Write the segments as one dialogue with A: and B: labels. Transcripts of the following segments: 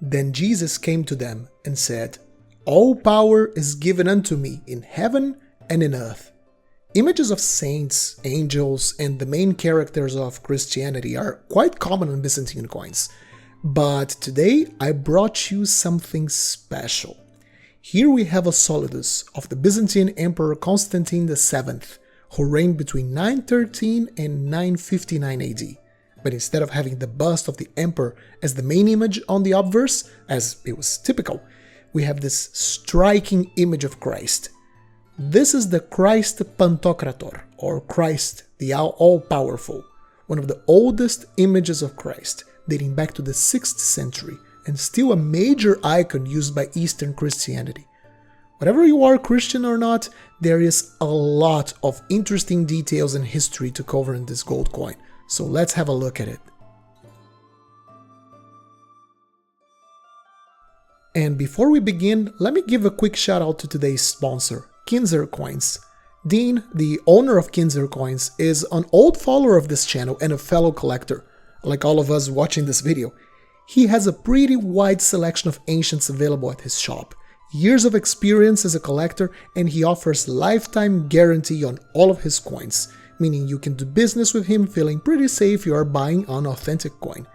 A: Then Jesus came to them and said, "All power is given unto me in heaven and in earth." Images of saints, angels, and the main characters of Christianity are quite common on Byzantine coins. But today I brought you something special. Here we have a Solidus of the Byzantine Emperor Constantine VII, who reigned between 913 and 959 AD. But instead of having the bust of the emperor as the main image on the obverse, as it was typical, we have this striking image of Christ. This is the Christ Pantocrator, or Christ the All-Powerful, one of the oldest images of Christ, dating back to the 6th century, and still a major icon used by Eastern Christianity. Whatever you are, Christian or not, there is a lot of interesting details and history to cover in this gold coin, so let's have a look at it. And before we begin, let me give a quick shout out to today's sponsor, Kinzer Coins. Dean, the owner of Kinzer Coins, is an old follower of this channel and a fellow collector, like all of us watching this video. He has a pretty wide selection of ancients available at his shop, years of experience as a collector, and he offers lifetime guarantee on all of his coins, meaning you can do business with him feeling pretty safe you are buying an authentic coin.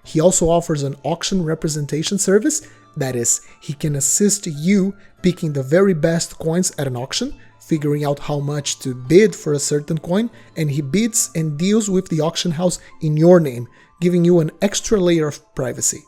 A: He also offers an auction representation service, that is, he can assist you picking the very best coins at an auction, figuring out how much to bid for a certain coin, and he bids and deals with the auction house in your name, giving you an extra layer of privacy.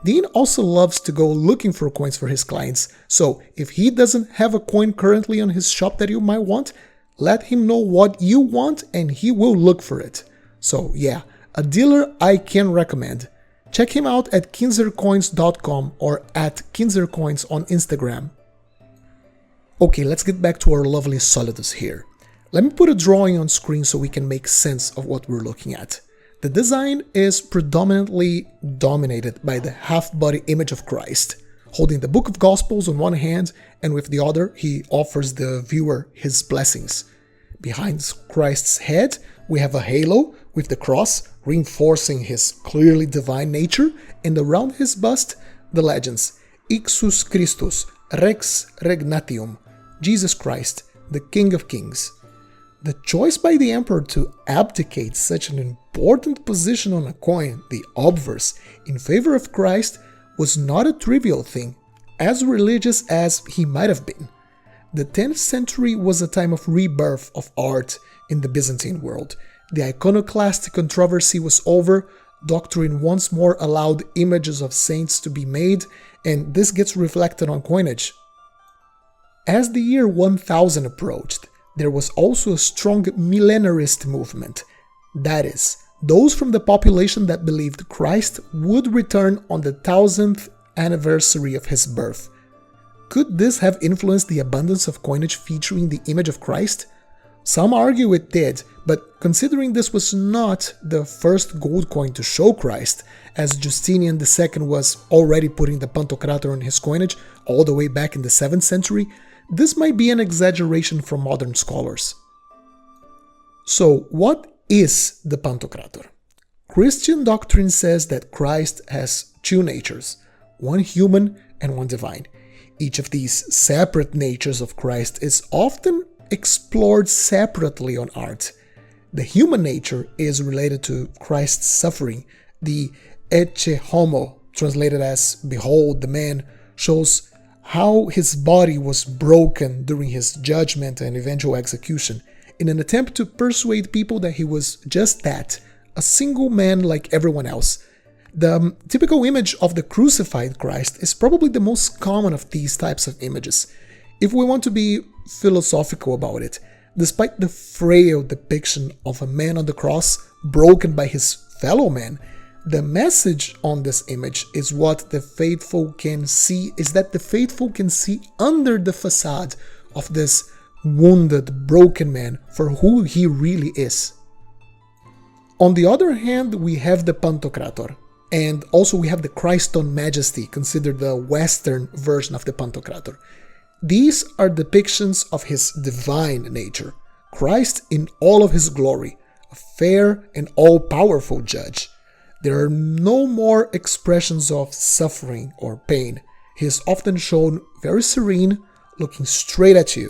A: Dean also loves to go looking for coins for his clients, so if he doesn't have a coin currently on his shop that you might want, let him know what you want and he will look for it. So yeah, a dealer I can recommend. Check him out at kinzercoins.com or at kinzercoins on Instagram. Okay, let's get back to our lovely Solidus here. Let me put a drawing on screen so we can make sense of what we're looking at. The design is predominantly dominated by the half-body image of Christ, holding the Book of Gospels on one hand, and with the other he offers the viewer his blessings. Behind Christ's head we have a halo with the cross reinforcing his clearly divine nature, and around his bust the legends Ixus Christus, Rex Regnatium, Jesus Christ, the King of Kings. The choice by the emperor to abdicate such an important position on a coin, the obverse, in favor of Christ was not a trivial thing, as religious as he might have been. The 10th century was a time of rebirth of art in the Byzantine world. The iconoclastic controversy was over, doctrine once more allowed images of saints to be made, and this gets reflected on coinage. As the year 1000 approached, there was also a strong millenarist movement. That is, those from the population that believed Christ would return on the 1000th anniversary of his birth. Could this have influenced the abundance of coinage featuring the image of Christ? Some argue it did, but considering this was not the first gold coin to show Christ, as Justinian II was already putting the Pantocrator on his coinage all the way back in the 7th century, this might be an exaggeration from modern scholars. So, what is the Pantocrator? Christian doctrine says that Christ has two natures, one human and one divine. Each of these separate natures of Christ is often explored separately on art. The human nature is related to Christ's suffering. The Ecce Homo, translated as "Behold the man," shows how his body was broken during his judgment and eventual execution, in an attempt to persuade people that he was just that, a single man like everyone else. The typical image of the crucified Christ is probably the most common of these types of images. If we want to be philosophical about it, despite the frail depiction of a man on the cross broken by his fellow man, the message on this image is what the faithful can see, is that the faithful can see under the facade of this wounded, broken man for who he really is. On the other hand, we have the Pantocrator, and also we have the Christ on Majesty, considered the Western version of the Pantocrator. These are depictions of his divine nature, Christ in all of his glory, a fair and all-powerful judge. There are no more expressions of suffering or pain. He is often shown very serene, looking straight at you.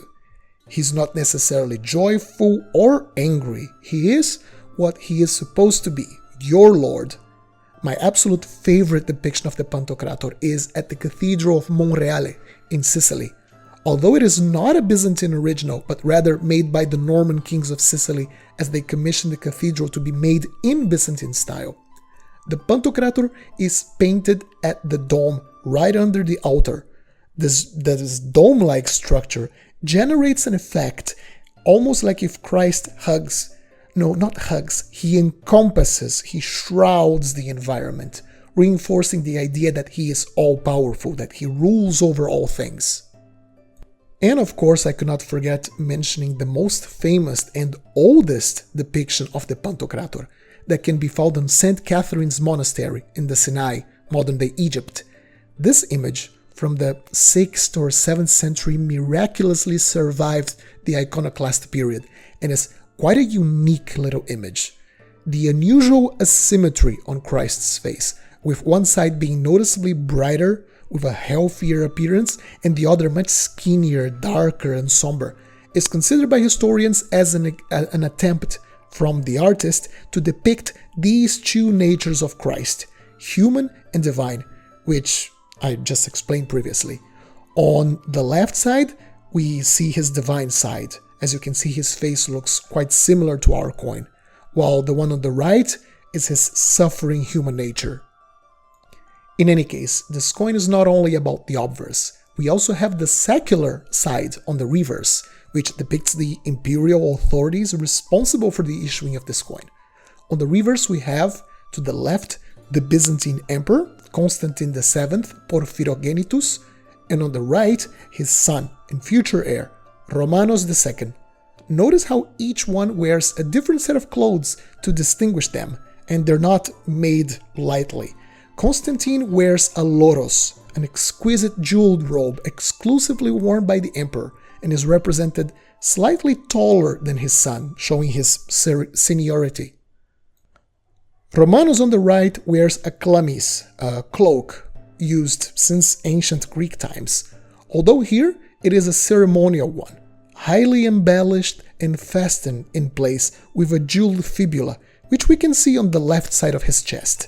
A: He's not necessarily joyful or angry. He is what he is supposed to be, your Lord. My absolute favorite depiction of the Pantocrator is at the Cathedral of Monreale in Sicily. Although it is not a Byzantine original, but rather made by the Norman kings of Sicily as they commissioned the cathedral to be made in Byzantine style. The Pantocrator is painted at the dome right under the altar. This dome-like structure generates an effect almost like if Christ hugs. No, not hugs. He encompasses, he shrouds the environment, reinforcing the idea that he is all-powerful, that he rules over all things. And of course, I could not forget mentioning the most famous and oldest depiction of the Pantocrator that can be found in St. Catherine's Monastery in the Sinai, modern-day Egypt. This image from the 6th or 7th century miraculously survived the iconoclast period and is quite a unique little image. The unusual asymmetry on Christ's face, with one side being noticeably brighter, with a healthier appearance, and the other much skinnier, darker, and somber, is considered by historians as an attempt from the artist to depict these two natures of Christ, human and divine, which I just explained previously. On the left side, we see his divine side. As you can see, his face looks quite similar to our coin, while the one on the right is his suffering human nature. In any case, this coin is not only about the obverse. We also have the secular side on the reverse, which depicts the imperial authorities responsible for the issuing of this coin. On the reverse, we have, to the left, the Byzantine Emperor, Constantine VII, Porphyrogenitus, and on the right, his son and future heir, Romanos II. Notice how each one wears a different set of clothes to distinguish them, and they're not made lightly. Constantine wears a loros, an exquisite jeweled robe exclusively worn by the emperor, and is represented slightly taller than his son, showing his seniority. Romanos on the right wears a chlamys, a cloak, used since ancient Greek times, although here it is a ceremonial one, highly embellished and fastened in place with a jeweled fibula, which we can see on the left side of his chest.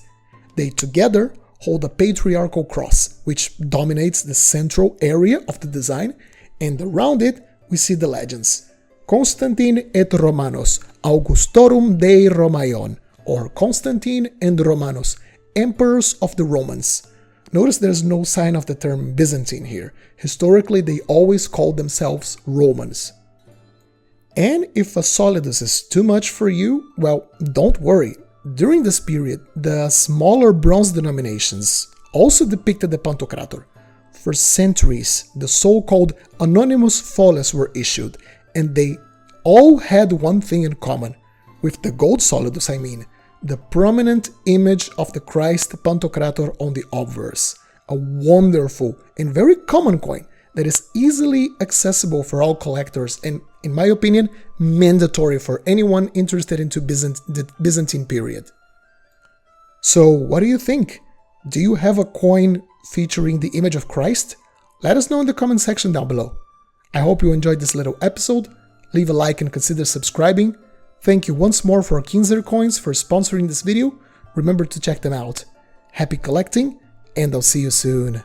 A: They together hold a patriarchal cross, which dominates the central area of the design, and around it we see the legends: Constantine et Romanos, Augustorum Dei Romaion, or Constantine and Romanos, emperors of the Romans. Notice there's no sign of the term Byzantine here. Historically, they always called themselves Romans. And if a Solidus is too much for you, well, don't worry. During this period, the smaller bronze denominations also depicted the Pantocrator. For centuries, the so-called anonymous foles were issued, and they all had one thing in common, with the Gold Solidus I mean, the prominent image of the Christ Pantocrator on the obverse, a wonderful and very common coin that is easily accessible for all collectors and, in my opinion, mandatory for anyone interested into the Byzantine period. So what do you think? Do you have a coin featuring the image of Christ? Let us know in the comment section down below. I hope you enjoyed this little episode. Leave a like and consider subscribing. Thank you once more for Kinzer Coins for sponsoring this video. Remember to check them out. Happy collecting, and I'll see you soon.